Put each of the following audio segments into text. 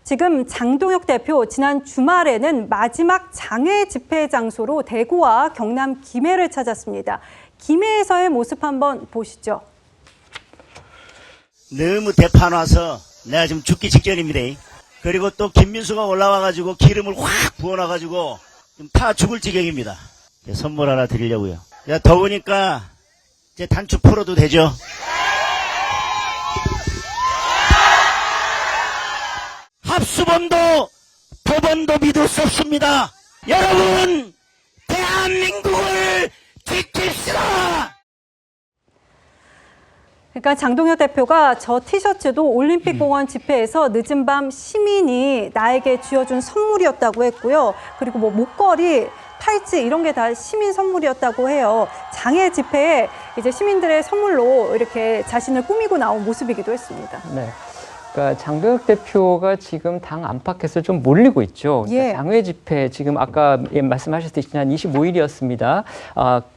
지금 장동혁 대표 지난 주말에는 마지막 장외 집회 장소로 대구와 경남 김해를 찾았습니다. 김해에서의 모습 한번 보시죠. 너무 대판 와서 내가 지금 죽기 직전입니다. 그리고 또 김민수가 올라와가지고 기름을 확 부어놔가지고 타 죽을 지경입니다. 선물 하나 드리려고요. 더우니까 이제 단추 풀어도 되죠? 합수범도 법원도 믿을 수 없습니다. 여러분, 대한민국을 지킵시다. 그러니까 장동혁 대표가 저 티셔츠도 올림픽공원 집회에서 늦은 밤 시민이 나에게 쥐어준 선물이었다고 했고요. 그리고 뭐 목걸이, 팔찌 이런 게 다 시민 선물이었다고 해요. 장애 집회에 이제 시민들의 선물로 이렇게 자신을 꾸미고 나온 모습이기도 했습니다. 네. 그러니까 장동혁 대표가 지금 당 안팎에서 좀 몰리고 있죠. 그러니까 예. 장외 집회 지금 아까 말씀하셨듯이 지난 25일이었습니다.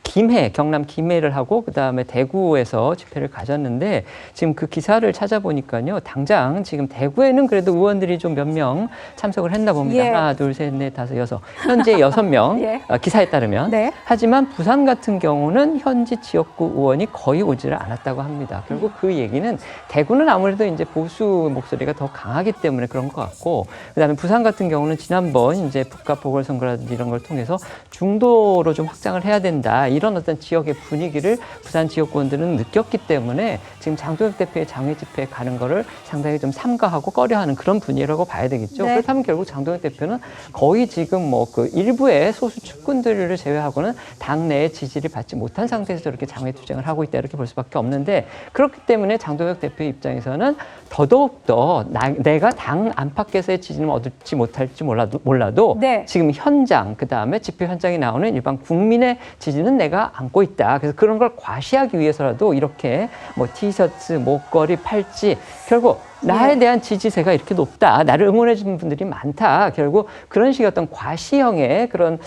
김해, 경남 김해를 하고 그다음에 대구에서 집회를 가졌는데 지금 그 기사를 찾아보니까요. 당장 지금 대구에는 그래도 의원들이 좀 몇 명 참석을 했나 봅니다. 예. 하나, 둘, 셋, 넷, 다섯, 여섯. 현재 6명 예. 기사에 따르면. 네. 하지만 부산 같은 경우는 현지 지역구 의원이 거의 오지를 않았다고 합니다. 결국 그 얘기는 대구는 아무래도 이제 보수 목소리가 더 강하기 때문에 그런 것 같고, 그다음에 부산 같은 경우는 지난번 이제 북가 보궐선거라든지 이런 걸 통해서 중도로 좀 확장을 해야 된다, 이런 어떤 지역의 분위기를 부산 지역구원들은 느꼈기 때문에 지금 장동혁 대표의 장외 집회에 가는 거를 상당히 좀 삼가하고 꺼려하는 그런 분위기라고 봐야 되겠죠. 네. 그렇다면 결국 장동혁 대표는 거의 지금 뭐 그 일부의 소수 축군들을 제외하고는 당내의 지지를 받지 못한 상태에서 저렇게 장외 투쟁을 하고 있다, 이렇게 볼 수밖에 없는데, 그렇기 때문에 장동혁 대표의 입장에서는 더더욱더 내가 당 안팎에서의 지지는 얻을지 못할지 몰라도 네. 지금 현장, 그다음에 집회 현장에 나오는 일반 국민의 지지는 내가 안고 있다. 그래서 그런 걸 과시하기 위해서라도 이렇게 뭐 티셔츠, 목걸이, 팔찌, 결국 나에 대한 지지세가 이렇게 높다, 나를 응원해 주는 분들이 많다, 결국 그런 식의 어떤 과시형의 그런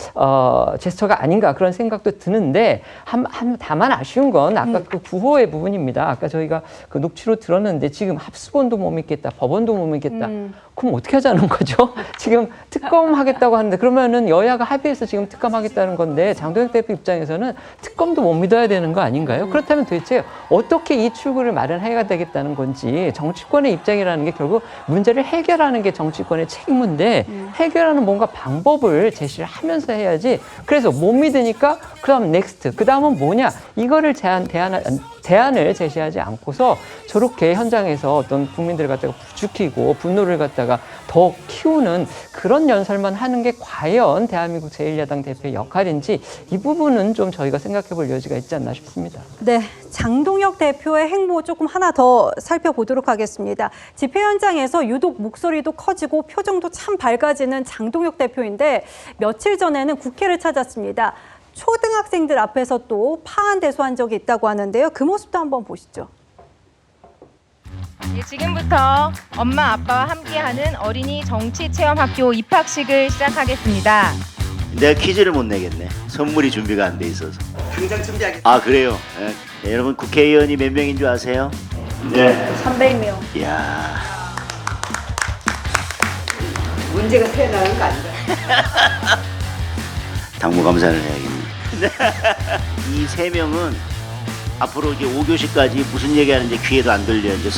제스처가 아닌가, 그런 생각도 드는데, 다만 아쉬운 건 아까 그 구호의 부분입니다. 아까 저희가 그 녹취로 들었는데 지금 합수본도 못 믿겠다, 법원도 못 믿겠다. 그럼 어떻게 하자는 거죠? 지금 특검하겠다고 하는데, 그러면은 여야가 합의해서 지금 특검하겠다는 건데 장동혁 대표 입장에서는 특검도 못 믿어야 되는 거 아닌가요? 그렇다면 도대체 어떻게 이 출구를 마련해야 되겠다는 건지, 정치권의 입장이라는 게 결국 문제를 해결하는 게 정치권의 책임인데 해결하는 뭔가 방법을 제시를 하면서 해야지. 그래서 못 믿으니까 그다음 넥스트, 그다음은 뭐냐, 이거를 대안을 제시하지 않고서 저렇게 현장에서 어떤 국민들을 갖다가 부추기고 분노를 갖다가 더 키우는 그런 연설만 하는 게 과연 대한민국 제1야당 대표의 역할인지, 이 부분은 좀 저희가 생각해 볼 여지가 있지 않나 싶습니다. 네, 장동혁 대표의 행보 조금 하나 더 살펴보도록 하겠습니다. 집회 현장에서 유독 목소리도 커지고 표정도 참 밝아지는 장동혁 대표인데, 며칠 전에는 국회를 찾았습니다. 초등학생들 앞에서 또 파한대소한 적이 있다고 하는데요. 그 모습도 한번 보시죠. 네, 지금부터 엄마 아빠와 함께하는 어린이 정치체험학교 입학식을 시작하겠습니다. 내가 퀴즈를 못 내겠네. 선물이 준비가 안 돼 있어서. 당장 준비하겠습니다. 아, 그래요? 네, 여러분 국회의원이 몇 명인 줄 아세요? 네. 300명. 이야. 문제가 태어나는 거 아닌가? 당무감사를 해야겠네. 이 세 명은 앞으로 이제 5교시까지 무슨 얘기하는지 귀에도 안 들려. 이제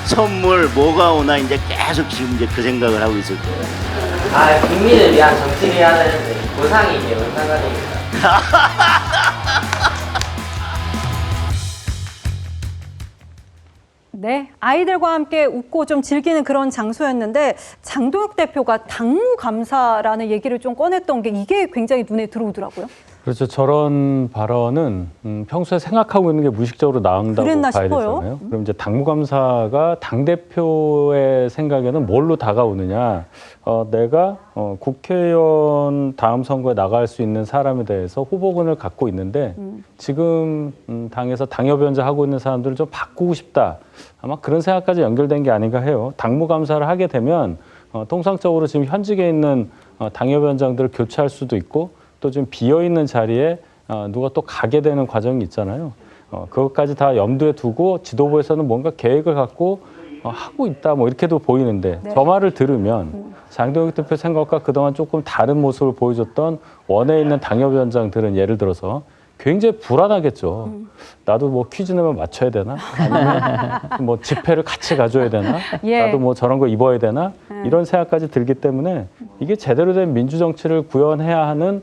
선물 뭐가 오나 이제 계속 지금 이제 그 생각을 하고 있을 거예요. 국민을 위한 정치를 해야 되는데 보상이 이게 뭔 상관입니까? 네, 아이들과 함께 웃고 좀 즐기는 그런 장소였는데, 장동혁 대표가 당무감사라는 얘기를 좀 꺼냈던 게 이게 굉장히 눈에 들어오더라고요. 그렇죠. 저런 발언은 평소에 생각하고 있는 게 무의식적으로 나온다고 그랬나 봐야 싶어요. 되잖아요. 그럼 이제 당무감사가 당대표의 생각에는 뭘로 다가오느냐. 내가 국회의원 다음 선거에 나갈 수 있는 사람에 대해서 후보군을 갖고 있는데 지금 당에서 당협위원장 하고 있는 사람들을 좀 바꾸고 싶다. 아마 그런 생각까지 연결된 게 아닌가 해요. 당무감사를 하게 되면 통상적으로 지금 현직에 있는 당협위원장들을 교체할 수도 있고, 또 좀 비어있는 자리에 누가 또 가게 되는 과정이 있잖아요. 그것까지 다 염두에 두고 지도부에서는 뭔가 계획을 갖고 하고 있다 뭐 이렇게도 보이는데 네. 저 말을 들으면 장동혁 대표 생각과 그동안 조금 다른 모습을 보여줬던 원외에 있는 당협위원장들은 예를 들어서 굉장히 불안하겠죠. 나도 뭐 퀴즈 내면 맞춰야 되나? 아니면 뭐 지폐를 같이 가져야 되나? 예. 나도 뭐 저런 거 입어야 되나? 이런 생각까지 들기 때문에 이게 제대로 된 민주정치를 구현해야 하는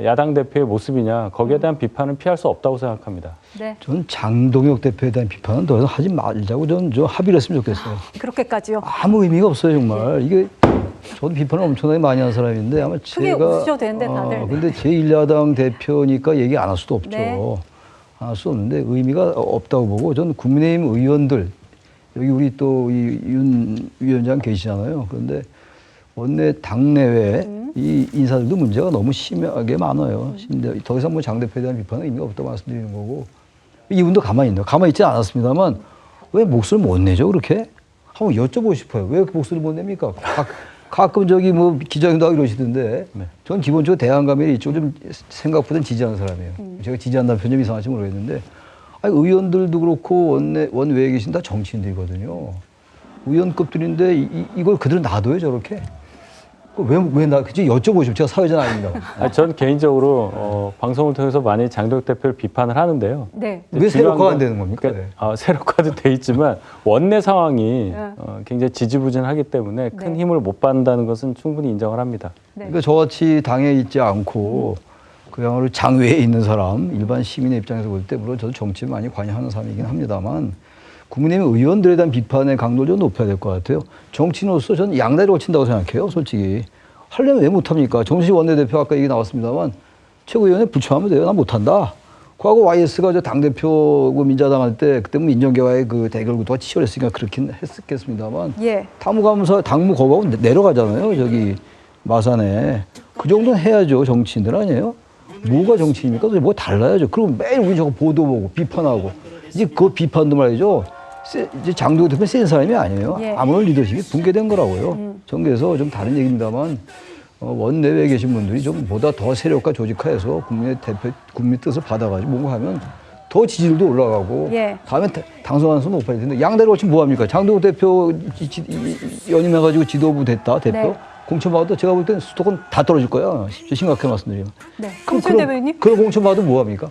야당 대표의 모습이냐, 거기에 대한 비판은 피할 수 없다고 생각합니다. 네. 저는 장동혁 대표에 대한 비판은 더 이상 하지 말자고 저는 합의를 했으면 좋겠어요. 그렇게까지요. 아무 의미가 없어요, 정말. 이게 저도 비판을 엄청나게 많이 한 사람인데 아마 크게 제가 웃으셔도 되는데 다들. 근데 제1야당 대표니까 얘기 안 할 수도 없죠. 네. 안 할 수 없는데 의미가 없다고 보고 저는 국민의힘 의원들 여기 우리 또 이 윤 위원장 계시잖아요. 그런데 원내 당내외 이 인사들도 문제가 너무 심하게 많아요. 근데 더 이상 뭐 장 대표에 대한 비판은 의미가 없다고 말씀드리는 거고 이분도 가만히 있네요. 가만히 있지 않았습니다만 왜 목소리를 못 내죠 그렇게? 한번 여쭤보고 싶어요. 왜 목소리를 못 냅니까? 가끔 저기 뭐 기자회견도 하고 이러시던데 저는 기본적으로 대한감에 이쪽을 좀 생각보다 지지하는 사람이에요. 제가 지지한다는 표현이 좀이상할지 모르겠는데 아니, 의원들도 그렇고 원외에 계신 다 정치인들이거든요. 의원급들인데 이걸 그대로 놔둬요 저렇게? 그치 여쭤보고 싶어요. 제가 사회자는 아닙니다. 전 개인적으로 방송을 통해서 많이 장동혁 대표를 비판을 하는데요. 네. 왜 세력화가 안 되는 겁니까? 그러니까, 세력화도 돼 있지만 원내 상황이 굉장히 지지부진하기 때문에 큰 네. 힘을 못 받는다는 것은 충분히 인정을 합니다. 네. 그러니까 저같이 당에 있지 않고 그야말로 장외에 있는 사람, 일반 시민의 입장에서 볼 때 물론 저도 정치에 많이 관여하는 사람이긴 합니다만 국민의힘 의원들에 대한 비판의 강도를 좀 높여야 될 것 같아요. 정치인으로서 저는 양다리로 친다고 생각해요, 솔직히. 하려면 왜 못합니까? 정신식 원내대표 아까 얘기 나왔습니다만 최고위원회 부처하면 돼요. 난 못한다. 과거 YS가 저 당대표 민자당 할 때 그때 민정계와의 그 대결구도가 치열했으니까 그렇긴 했겠습니다만 예. 당무감사 당무 거부하고 내려가잖아요. 저기 마산에. 그 정도는 해야죠. 정치인들 아니에요? 뭐가 정치입니까? 뭐 달라야죠. 그럼 매일 우리 저거 보도 보고 비판하고 이제 그 비판도 말이죠. 이제 장동혁 대표는 센 사람이 아니에요. 예. 아무런 리더십이 붕괴된 거라고요. 전 그래서 좀 다른 얘기입니다만 원내외에 계신 분들이 좀 보다 더 세력화 조직화해서 국민의 뜻을 받아가지고 뭔가 하면 더 지지율도 올라가고 예. 다음에 당선하는 수 높아질 텐데 양다리 걸치면 뭐합니까? 장동혁 대표 연임해가지고 지도부 됐다 대표. 네. 공천받아도 제가 볼 때는 수도권 다 떨어질 거야. 심각하게 말씀드리면. 네. 그럼 홍준 대변인님. 그런 공천받아도 뭐합니까?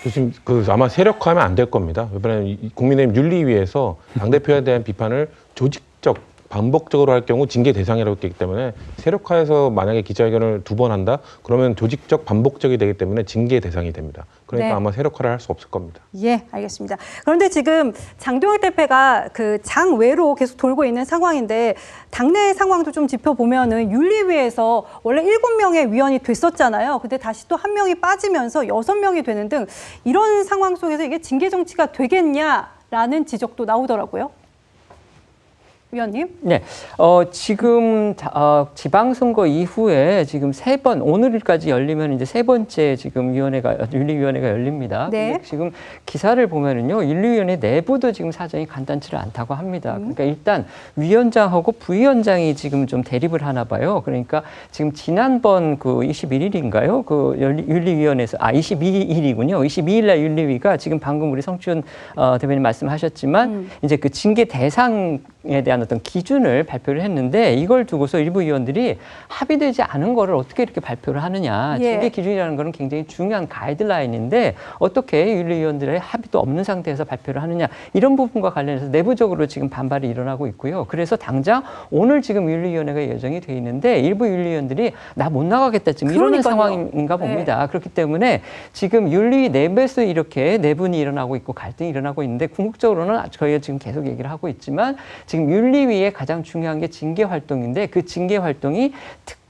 교수님, 아마 세력화하면 안 될 겁니다. 이번에 국민의힘 윤리위에서 당대표에 대한 비판을 조직적, 반복적으로 할 경우 징계 대상이라고 했기 때문에 세력화해서 만약에 기자회견을 2번 한다? 그러면 조직적, 반복적이 되기 때문에 징계 대상이 됩니다. 그러니까 네. 아마 세력화를 할 수 없을 겁니다. 예, 알겠습니다. 그런데 지금 장동혁 대표가 그 장외로 계속 돌고 있는 상황인데 당내 상황도 좀 짚어보면은 윤리위에서 원래 7명의 위원이 됐었잖아요. 근데 다시 또 1명이 빠지면서 6명이 되는 등 이런 상황 속에서 이게 징계 정치가 되겠냐라는 지적도 나오더라고요. 위원님? 네, 지금 지방선거 이후에 지금 3번 오늘까지 열리면 이제 3번째 지금 윤리위원회가 열립니다. 네. 근데 지금 기사를 보면은요, 윤리위원회 내부도 지금 사정이 간단치를 않다고 합니다. 그러니까 일단 위원장하고 부위원장이 지금 좀 대립을 하나 봐요. 그러니까 지금 지난번 그 21일인가요? 그 윤리위원회에서 22일이군요. 22일 날 윤리위가 지금 방금 우리 성춘 대변인 말씀하셨지만 이제 그 징계 대상에 대한 어떤 기준을 발표를 했는데 이걸 두고서 일부 의원들이 합의되지 않은 거를 어떻게 이렇게 발표를 하느냐. 예. 징계 기준이라는 거는 굉장히 중요한 가이드라인인데 어떻게 윤리위원들의 합의도 없는 상태에서 발표를 하느냐. 이런 부분과 관련해서 내부적으로 지금 반발이 일어나고 있고요. 그래서 당장 오늘 지금 윤리위원회가 예정이 돼 있는데 일부 윤리위원들이 나 못 나가겠다 지금 이러는 상황인가 봅니다. 네. 그렇기 때문에 지금 윤리 내부에서 이렇게 내분이 일어나고 있고 갈등이 일어나고 있는데 궁극적으로는 저희가 지금 계속 얘기를 하고 있지만 지금 윤리위의 가장 중요한 게 징계 활동인데 그 징계 활동이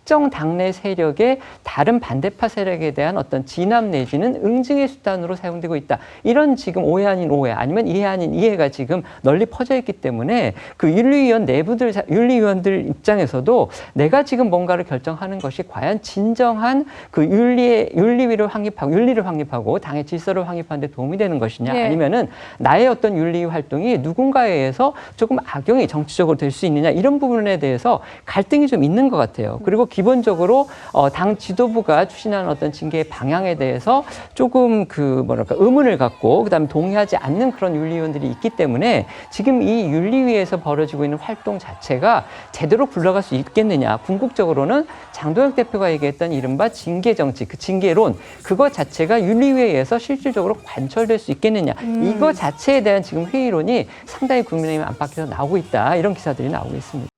특정 당내 세력의 다른 반대파 세력에 대한 어떤 진압 내지는 응징의 수단으로 사용되고 있다. 이런 지금 오해 아닌 오해 아니면 이해 아닌 이해가 지금 널리 퍼져 있기 때문에 그 윤리위원들 입장에서도 내가 지금 뭔가를 결정하는 것이 과연 진정한 그 윤리를 확립하고 당의 질서를 확립하는 데 도움이 되는 것이냐 네. 아니면은 나의 어떤 윤리 활동이 누군가에 의해서 조금 악용이 정치적으로 될 수 있느냐 이런 부분에 대해서 갈등이 좀 있는 것 같아요. 그리고 기본적으로 당 지도부가 추진하는 어떤 징계의 방향에 대해서 조금 의문을 갖고 그다음에 동의하지 않는 그런 윤리위원들이 있기 때문에 지금 이 윤리위에서 벌어지고 있는 활동 자체가 제대로 굴러갈 수 있겠느냐. 궁극적으로는 장도혁 대표가 얘기했던 이른바 징계 정치, 그 징계론, 그거 자체가 윤리위에서 실질적으로 관철될 수 있겠느냐. 이거 자체에 대한 지금 회의론이 상당히 국민의힘 안팎에서 나오고 있다. 이런 기사들이 나오고 있습니다.